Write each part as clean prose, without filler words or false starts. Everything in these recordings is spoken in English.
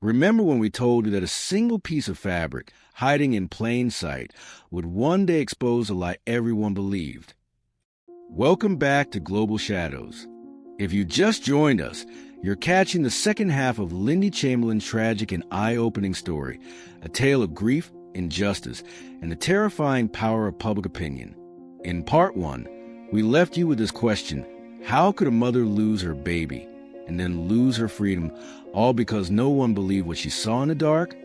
Remember when we told you that a single piece of fabric, hiding in plain sight, would one day expose a lie everyone believed? Welcome back to Global Shadows. If you just joined us, you're catching the second half of Lindy Chamberlain's tragic and eye-opening story, a tale of grief, injustice, and the terrifying power of public opinion. In part 1, we left you with this question: how could a mother lose her baby and then lose her freedom, all because no one believed what she saw in the dark?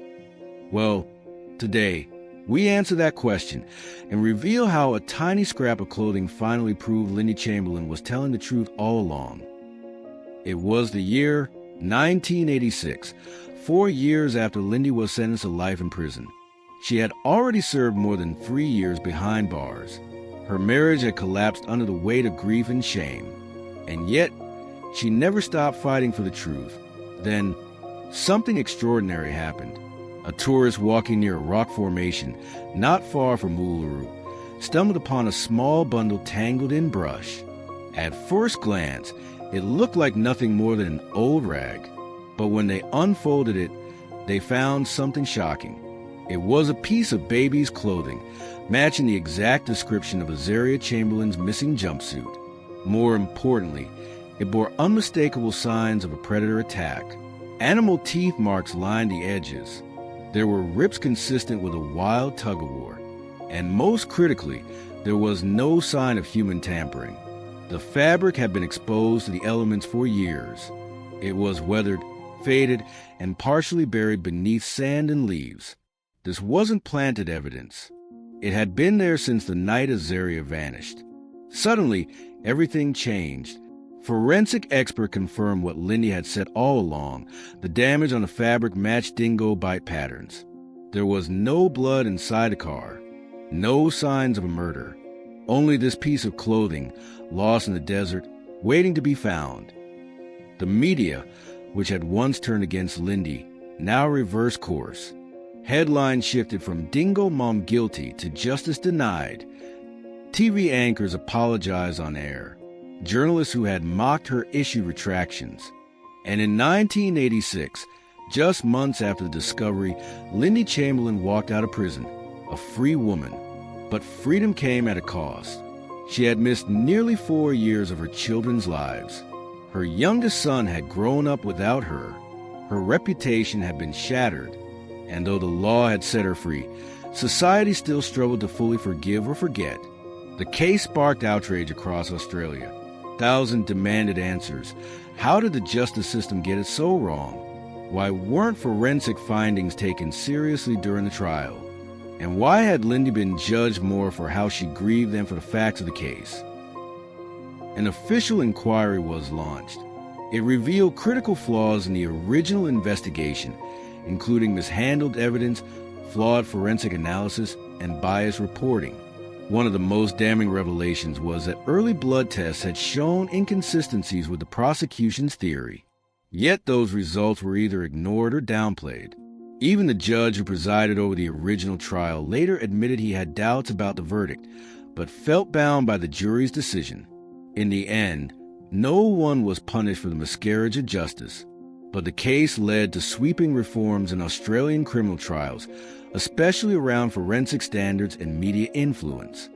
Well, today, we answer that question and reveal how a tiny scrap of clothing finally proved Lindy Chamberlain was telling the truth all along. It was the year 1986, 4 years after Lindy was sentenced to life in prison. She had already served more than 3 years behind bars. Her marriage had collapsed under the weight of grief and shame. And yet, she never stopped fighting for the truth. Then, something extraordinary happened. A tourist walking near a rock formation, not far from Uluru, stumbled upon a small bundle tangled in brush. At first glance, it looked like nothing more than an old rag. But when they unfolded it, they found something shocking. It was a piece of baby's clothing, matching the exact description of Azaria Chamberlain's missing jumpsuit. More importantly, it bore unmistakable signs of a predator attack. Animal teeth marks lined the edges. There were rips consistent with a wild tug-of-war. And most critically, there was no sign of human tampering. The fabric had been exposed to the elements for years. It was weathered, faded, and partially buried beneath sand and leaves. This wasn't planted evidence. It had been there since the night Azaria vanished. Suddenly, everything changed. Forensic expert confirmed what Lindy had said all along. The damage on the fabric matched dingo bite patterns. There was no blood inside the car, no signs of a murder. Only this piece of clothing, lost in the desert, waiting to be found. The media, which had once turned against Lindy, now reversed course. Headlines shifted from "Dingo Mom Guilty" to "Justice Denied." TV anchors apologized on air. Journalists who had mocked her issued retractions. And in 1986, just months after the discovery, Lindy Chamberlain walked out of prison, a free woman. But freedom came at a cost. She had missed nearly 4 years of her children's lives. Her youngest son had grown up without her. Her reputation had been shattered. And though the law had set her free, society still struggled to fully forgive or forget. The case sparked outrage across Australia. Thousands demanded answers. How did the justice system get it so wrong? Why weren't forensic findings taken seriously during the trial? And why had Lindy been judged more for how she grieved than for the facts of the case? An official inquiry was launched. It revealed critical flaws in the original investigation, including mishandled evidence, flawed forensic analysis, and biased reporting. One of the most damning revelations was that early blood tests had shown inconsistencies with the prosecution's theory. Yet those results were either ignored or downplayed. Even the judge who presided over the original trial later admitted he had doubts about the verdict, but felt bound by the jury's decision. In the end, no one was punished for the miscarriage of justice. But the case led to sweeping reforms in Australian criminal trials, especially around forensic standards and media influence.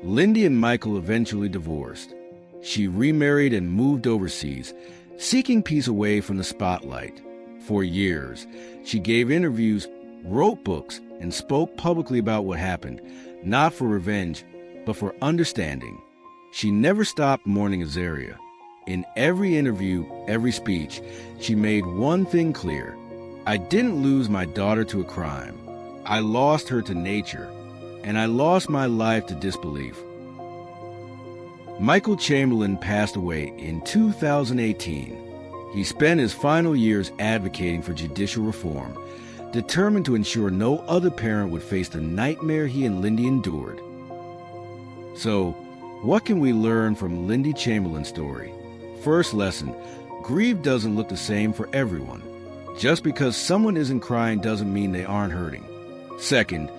Lindy and Michael eventually divorced. She remarried and moved overseas, seeking peace away from the spotlight. For years, she gave interviews, wrote books, and spoke publicly about what happened, not for revenge, but for understanding. She never stopped mourning Azaria. In every interview, every speech, she made one thing clear: I didn't lose my daughter to a crime. I lost her to nature, and I lost my life to disbelief. Michael Chamberlain passed away in 2018. He spent his final years advocating for judicial reform, determined to ensure no other parent would face the nightmare he and Lindy endured. So, what can we learn from Lindy Chamberlain's story? First lesson: grief doesn't look the same for everyone. Just because someone isn't crying doesn't mean they aren't hurting. Second,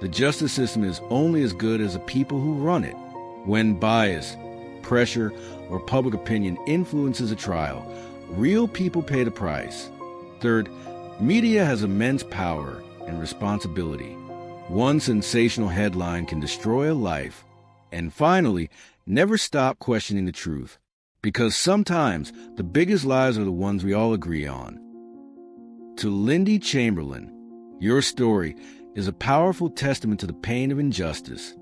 the justice system is only as good as the people who run it. When bias, pressure, or public opinion influences a trial, real people pay the price. Third, media has immense power and responsibility. One sensational headline can destroy a life. And finally, never stop questioning the truth, because sometimes the biggest lies are the ones we all agree on. To Lindy Chamberlain, your story is a powerful testament to the pain of injustice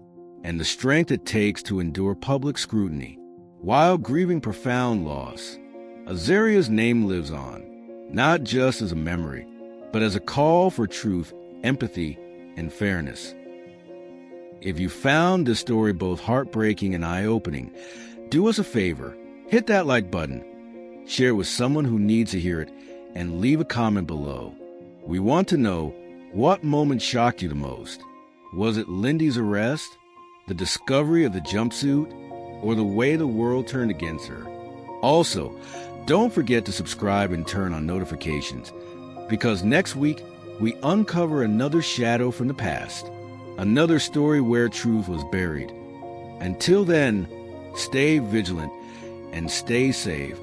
and the strength it takes to endure public scrutiny while grieving profound loss. Azaria's name lives on, not just as a memory, but as a call for truth, empathy, and fairness. If you found this story both heartbreaking and eye-opening, do us a favor, hit that like button, share it with someone who needs to hear it, and leave a comment below. We want to know, what moment shocked you the most? Was it Lindy's arrest, the discovery of the jumpsuit, or the way the world turned against her? Also, don't forget to subscribe and turn on notifications, because next week we uncover another shadow from the past, another story where truth was buried. Until then, stay vigilant and stay safe.